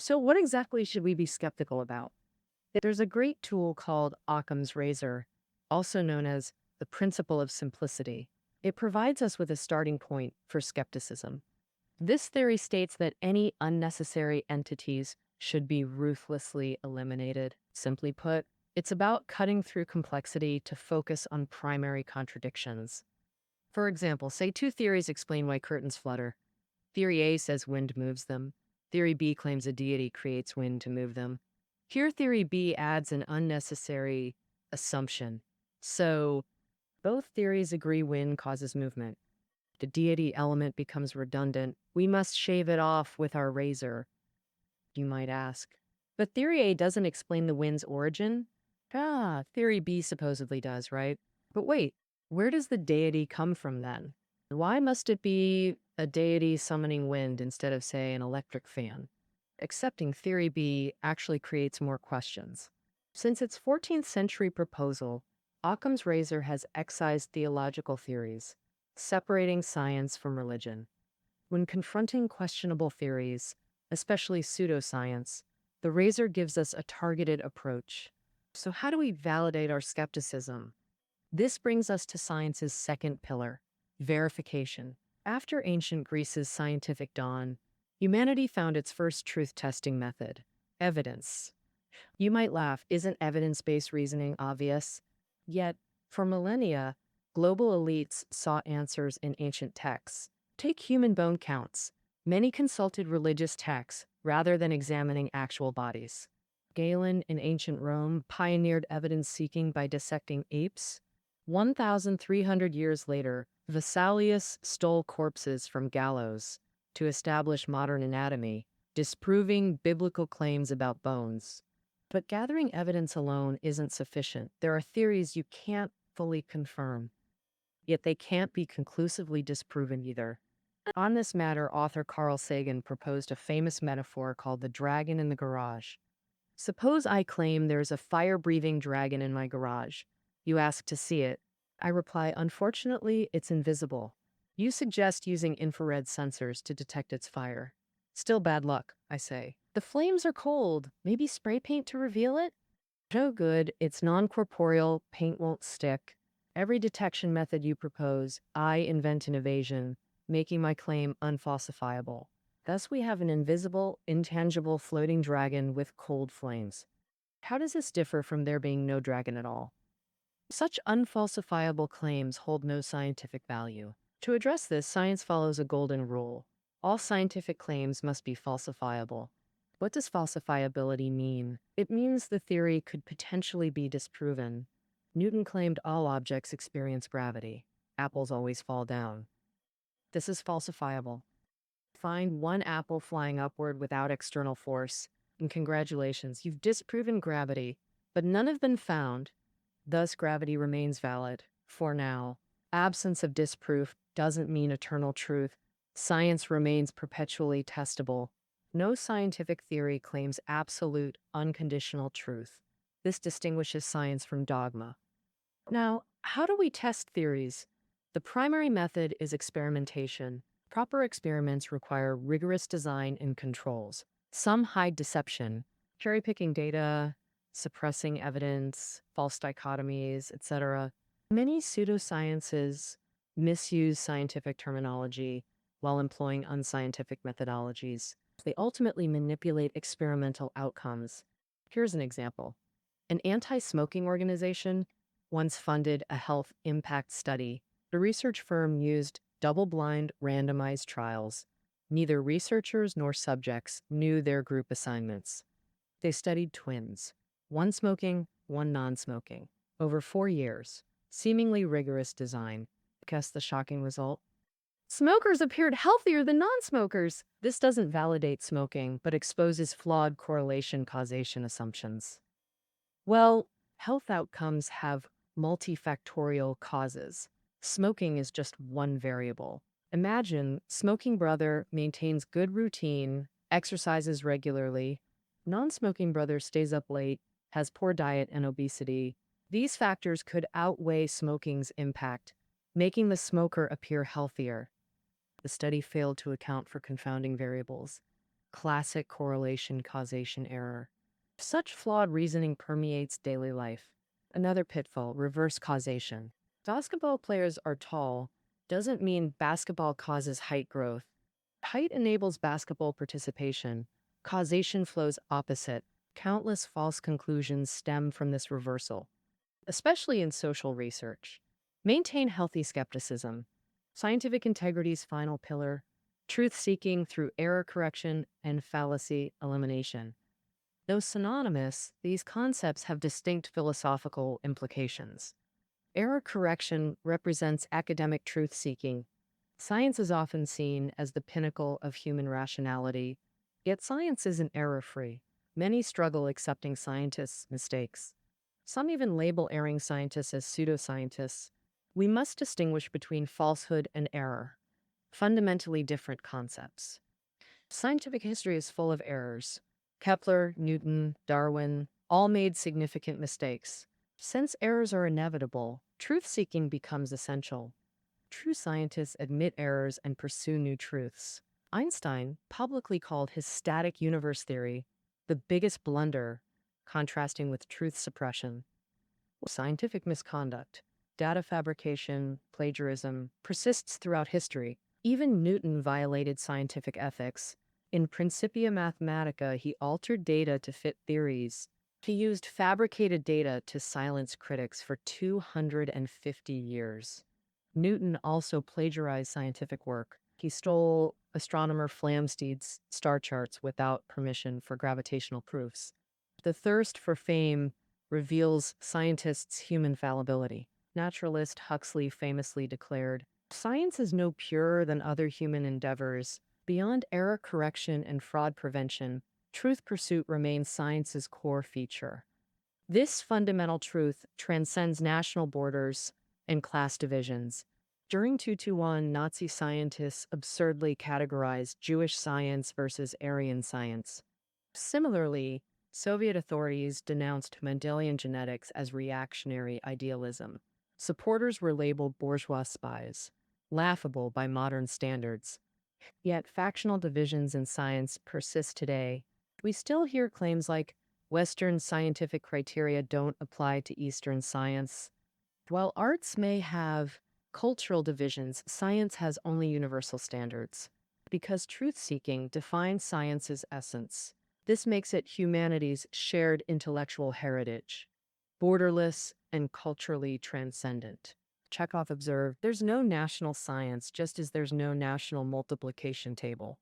So, what exactly should we be skeptical about? There's a great tool called Occam's razor, also known as the principle of simplicity. It provides us with a starting point for skepticism. This theory states that any unnecessary entities should be ruthlessly eliminated. Simply put, it's about cutting through complexity to focus on primary contradictions. For example, say two theories explain why curtains flutter. Theory A says wind moves them. Theory B claims a deity creates wind to move them. Here, theory B adds an unnecessary assumption. So, both theories agree wind causes movement. The deity element becomes redundant. We must shave it off with our razor, you might ask. But theory A doesn't explain the wind's origin. Theory B supposedly does, right? But wait, where does the deity come from then? Why must it be a deity summoning wind instead of, say, an electric fan? Accepting theory B actually creates more questions. Since its 14th century proposal, Occam's razor has excised theological theories, separating science from religion. When confronting questionable theories, especially pseudoscience, the razor gives us a targeted approach. So, how do we validate our skepticism? This brings us to science's second pillar, verification. After ancient Greece's scientific dawn, humanity found its first truth testing method, evidence. You might laugh, isn't evidence based reasoning obvious? Yet, for millennia, global elites sought answers in ancient texts. Take human bone counts. Many consulted religious texts rather than examining actual bodies. Galen in ancient Rome pioneered evidence seeking by dissecting apes. 1,300 years later, Vesalius stole corpses from gallows to establish modern anatomy, disproving biblical claims about bones. But gathering evidence alone isn't sufficient. There are theories you can't fully confirm, yet they can't be conclusively disproven either. On this matter, author Carl Sagan proposed a famous metaphor called the dragon in the garage. Suppose I claim there's a fire-breathing dragon in my garage. You ask to see it. I reply, unfortunately, it's invisible. You suggest using infrared sensors to detect its fire. Still bad luck, I say. The flames are cold. Maybe spray paint to reveal it? No good. It's non-corporeal. Paint won't stick. Every detection method you propose, I invent an evasion, making my claim unfalsifiable. Thus, we have an invisible, intangible floating dragon with cold flames. How does this differ from there being no dragon at all? Such unfalsifiable claims hold no scientific value. To address this, science follows a golden rule. All scientific claims must be falsifiable. What does falsifiability mean? It means the theory could potentially be disproven. Newton claimed all objects experience gravity. Apples always fall down. This is falsifiable. Find one apple flying upward without external force, and congratulations, you've disproven gravity, but none have been found. Thus, gravity remains valid, for now. Absence of disproof doesn't mean eternal truth. Science remains perpetually testable. No scientific theory claims absolute, unconditional truth. This distinguishes science from dogma. Now, how do we test theories? The primary method is experimentation. Proper experiments require rigorous design and controls. Some hide deception, cherry-picking data, suppressing evidence, false dichotomies, etc. Many pseudosciences misuse scientific terminology while employing unscientific methodologies. They ultimately manipulate experimental outcomes. Here's an example. An anti-smoking organization once funded a health impact study. The research firm used double-blind randomized trials. Neither researchers nor subjects knew their group assignments. They studied twins, one smoking, one non-smoking, over 4 years. Seemingly rigorous design. Guess the shocking result? Smokers appeared healthier than non-smokers. This doesn't validate smoking, but exposes flawed correlation-causation assumptions. Well, health outcomes have multifactorial causes. Smoking is just one variable. Imagine smoking brother maintains good routine, exercises regularly. Non-smoking brother stays up late, has poor diet and obesity. These factors could outweigh smoking's impact, making the smoker appear healthier. The study failed to account for confounding variables. classic correlation causation error. Such flawed reasoning permeates daily life. Another pitfall, reverse causation. Basketball players are tall doesn't mean basketball causes height growth. Height enables basketball participation. Causation flows opposite. Countless false conclusions stem from this reversal, especially in social research. Maintain healthy skepticism. Scientific integrity's final pillar, truth seeking through error correction and fallacy elimination. Though synonymous, these concepts have distinct philosophical implications. Error correction represents academic truth seeking. Science is often seen as the pinnacle of human rationality, yet science isn't error free. Many struggle accepting scientists' mistakes. Some even label erring scientists as pseudoscientists. We must distinguish between falsehood and error, fundamentally different concepts. Scientific history is full of errors. Kepler, Newton, Darwin all made significant mistakes. Since errors are inevitable, truth seeking becomes essential. True scientists admit errors and pursue new truths. Einstein publicly called his static universe theory the biggest blunder, contrasting with truth suppression. Scientific misconduct, data fabrication, plagiarism persists throughout history. Even Newton violated scientific ethics. In Principia Mathematica, he altered data to fit theories. He used fabricated data to silence critics for 250 years. Newton also plagiarized scientific work. He stole astronomer Flamsteed's star charts without permission for gravitational proofs. The thirst for fame reveals scientists' human fallibility. Naturalist Huxley famously declared, "Science is no purer than other human endeavors. Beyond error correction and fraud prevention, truth pursuit remains science's core feature." This fundamental truth transcends national borders and class divisions. During 221, Nazi scientists absurdly categorized Jewish science versus Aryan science. Similarly, Soviet authorities denounced Mendelian genetics as reactionary idealism. Supporters were labeled bourgeois spies, laughable by modern standards. Yet factional divisions in science persist today. We still hear claims like Western scientific criteria don't apply to Eastern science. While arts may have cultural divisions, science has only universal standards. Because truth-seeking defines science's essence, this makes it humanity's shared intellectual heritage, borderless and culturally transcendent. Chekhov observed, "There's no national science, just as there's no national multiplication table."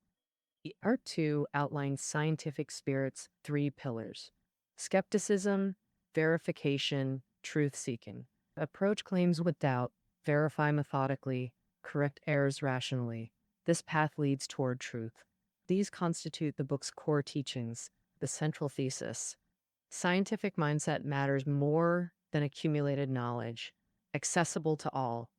Art 2 outlines scientific spirit's three pillars: skepticism, verification, truth-seeking. Approach claims with doubt, verify methodically, correct errors rationally. This path leads toward truth. These constitute the book's core teachings, the central thesis. Scientific mindset matters more than accumulated knowledge, accessible to all.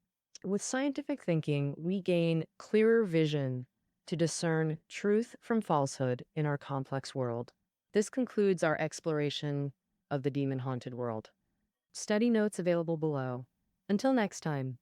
With scientific thinking, we gain clearer vision to discern truth from falsehood in our complex world. This concludes our exploration of the demon-haunted world. Study notes available below. Until next time.